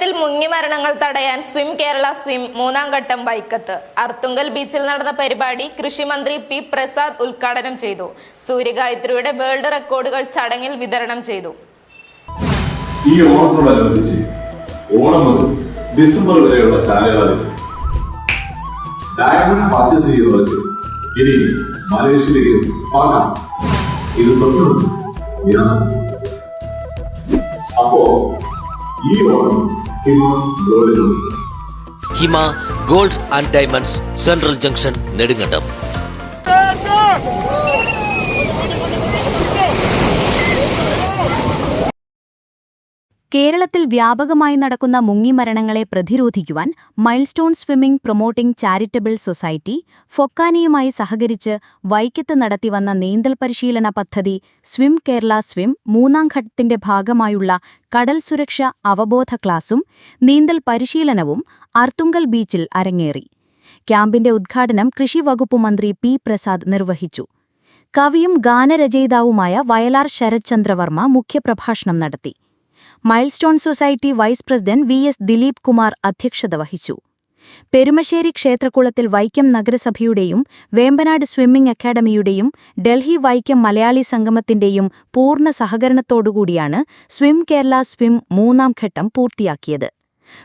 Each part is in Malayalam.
കേരളത്തിൽ മുങ്ങിമരണങ്ങൾ തടയാൻ സ്വിം കേരള സ്വിം മൂന്നാം ഘട്ടം വൈക്കത്ത്. അർത്തുങ്കൽ ബീച്ചിൽ നടന്ന പരിപാടി കൃഷിമന്ത്രി പി പ്രസാദ് ഉദ്ഘാടനം ചെയ്തു. സൂര്യഗായത്രിയുടെ വേൾഡ് റെക്കോർഡുകൾ ചടങ്ങിൽ വിതരണം ചെയ്തു. ഈ ഓണത്തോടനുബന്ധിച്ച് ഓണം മുതൽ ഡിസംബർ വരെയുള്ള കാലയളവിൽ ഡയമണ്ട് പർച്ചേസ് ചെയ്യുന്നവർക്ക് ഇനി മലേഷ്യയിലേക്ക് പോകാം. ഇത് സ്വപ്നം. അപ്പോ ഈ Onam Hima gold and diamonds, central junction, Nedumkandam. കേരളത്തിൽ വ്യാപകമായി നടക്കുന്ന മുങ്ങിമരണങ്ങളെ പ്രതിരോധിക്കുവാൻ milestone swimming promoting charitable society ഫൊക്കാനയുമായി സഹകരിച്ച് വൈക്കത്ത് നടത്തിവന്ന നീന്തൽ പരിശീലന പദ്ധതി സ്വിം കേരള സ്വിം മൂന്നാം ഘട്ടത്തിന്റെ ഭാഗമായുള്ള കടൽ സുരക്ഷ അവബോധ ക്ലാസും നീന്തൽ പരിശീലനവും അർത്തുങ്കൽ ബീച്ചിൽ അരങ്ങേറി. ക്യാമ്പിന്റെ ഉദ്ഘാടനം കൃഷി വകുപ്പ് മന്ത്രി പി പ്രസാദ് നിർവഹിച്ചു. കവിയും ഗാനരചയിതാവുമായ വയലാർ ശരത്ചന്ദ്രവർമ്മ മുഖ്യപ്രഭാഷണം നടത്തി. Milestone society vice president V S Dileep Kumar അധ്യക്ഷത വഹിച്ചു. പെരുമശ്ശേരി ക്ഷേത്രക്കുളത്തിൽ വൈക്കം നഗരസഭയുടെയും വേമ്പനാട് സ്വിമ്മിംഗ് അക്കാദമിയുടെയും ഡൽഹി വൈക്കം മലയാളി സംഗമത്തിന്റെയും പൂർണ്ണ സഹകരണത്തോടുകൂടിയാണ് സ്വിം കേരള സ്വിം മൂന്നാം ഘട്ടം പൂർത്തിയാക്കിയത്.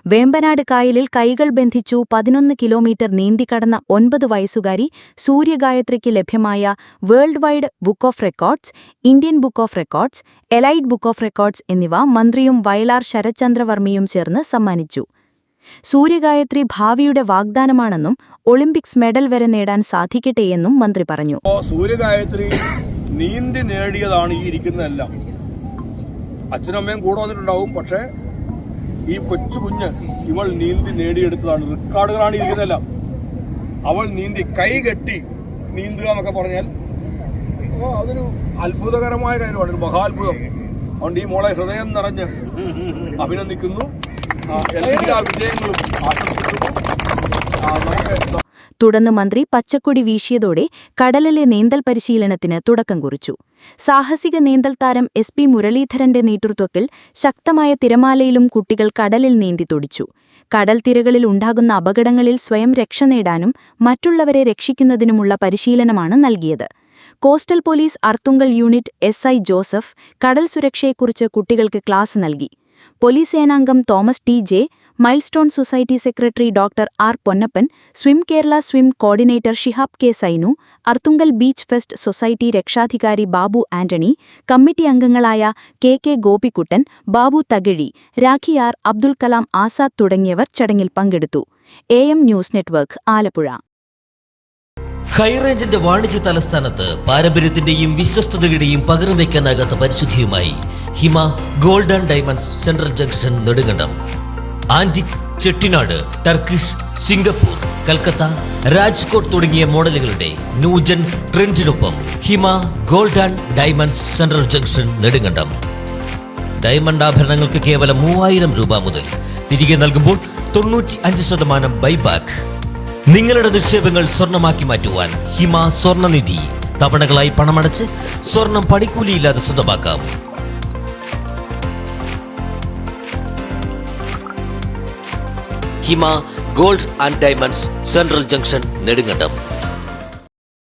വേമ്പനാട് കായലിൽ കൈകൾ ബന്ധിച്ചു 11 കിലോമീറ്റർ നീന്തിക്കടന്ന 9 വയസ്സുകാരി സൂര്യഗായത്രിക്ക് ലഭ്യമായ world wide book of records, Indian book of records, elite book of records എന്നിവ മന്ത്രിയും വയലാർ ശരത്ചന്ദ്രവർമ്മയും ചേർന്ന് സമ്മാനിച്ചു. സൂര്യഗായത്രി ഭാവിയുടെ വാഗ്ദാനമാണെന്നും ഒളിമ്പിക്സ് മെഡൽ വരെ നേടാൻ സാധിക്കട്ടെയെന്നും മന്ത്രി പറഞ്ഞു. സൂര്യഗായത്രി നീന്തി നേടിയതാണ് ഈ ഇരിക്കുന്നതെല്ലാം. അച്ഛനമ്മയും കൂടെ വന്നിട്ടുണ്ടാവും, പക്ഷേ ഈ കൊച്ചു കുഞ്ഞ് ഇവൾ നീന്തി നേടിയെടുത്തതാണ്. റെക്കോർഡുകളാണ് ഇരിക്കുന്നതെല്ലാം. അവൾ നീന്തി കൈകെട്ടി നീന്തുക എന്നൊക്കെ പറഞ്ഞാൽ അതൊരു അത്ഭുതകരമായ കാര്യമാണ്, ഒരു മഹാത്ഭുതം. അതുകൊണ്ട് ഈ മോളെ ഹൃദയം നിറഞ്ഞ് അഭിനന്ദിക്കുന്നു. എല്ലാ വിജയങ്ങളും ആശംസിക്കുന്നു. തുടർന്ന് മന്ത്രി പച്ചക്കൊടി വീശിയതോടെ കടലിലെ നീന്തൽ പരിശീലനത്തിന് തുടക്കം കുറിച്ചു. സാഹസിക നീന്തൽ താരം എസ് പി മുരളീധരന്റെ നേതൃത്വത്തിൽ ശക്തമായ തിരമാലയിലും കുട്ടികൾ കടലിൽ നീന്തി തുടിച്ചു. കടൽ തിരകളിൽ ഉണ്ടാകുന്ന അപകടങ്ങളിൽ സ്വയം രക്ഷ നേടാനും മറ്റുള്ളവരെ രക്ഷിക്കുന്നതിനുമുള്ള പരിശീലനമാണ് നൽകിയത്. Coastal police Arthunkal unit SI Joseph കടൽ സുരക്ഷയെക്കുറിച്ച് കുട്ടികൾക്ക് ക്ലാസ് നൽകി. പോലീസ് സേനാംഗം Thomas T J, milestone society secretary doctor R Ponnappan, swim Kerala swim coordinator Shihab K Sainu, Arthunkal beach fest society രക്ഷാധികാരി ബാബു ആന്റണി, കമ്മിറ്റി അംഗങ്ങളായ കെ ഗോപിക്കുട്ടൻ, ബാബു തകഴി, രാഖി ആർ, അബ്ദുൽ കലാം ആസാദ് തുടങ്ങിയവർ ചടങ്ങിൽ പങ്കെടുത്തു. AM news network, Alappuzha. ഹൈറേഞ്ചിന്റെ വാണിജ്യ തലസ്ഥാനത്ത് പാരമ്പര്യത്തിന്റെയും വിശ്വസ്തതയുടെയും പകരം വയ്ക്കാനാകാത്ത പരിശുദ്ധിയുമായി Hima gold and diamonds, central junction, Nedumkandam. Antique, Chettinad, Turkish, Singapore, Calcutta, Rajkot തുടങ്ങിയ മോഡലുകളുടെ ന്യൂജൻ ട്രെൻഡിനൊപ്പം Hima gold and diamonds, central junction, Nedumkandam. Diamond ആഭരണങ്ങൾക്ക് കേവലം 3000 രൂപ മുതൽ. തിരികെ നൽകുമ്പോൾ 95% ബൈബാക്ക്. നിങ്ങളുടെ നിക്ഷേപങ്ങൾ സ്വർണമാക്കി മാറ്റുവാൻ ഹിമ സ്വർണനിധി. തവണകളായി പണമടച്ച് സ്വർണം പണിക്കൂലിയില്ലാതെ സ്വന്തമാക്കാം. Hima gold and diamonds, central junction, Nedumkandam.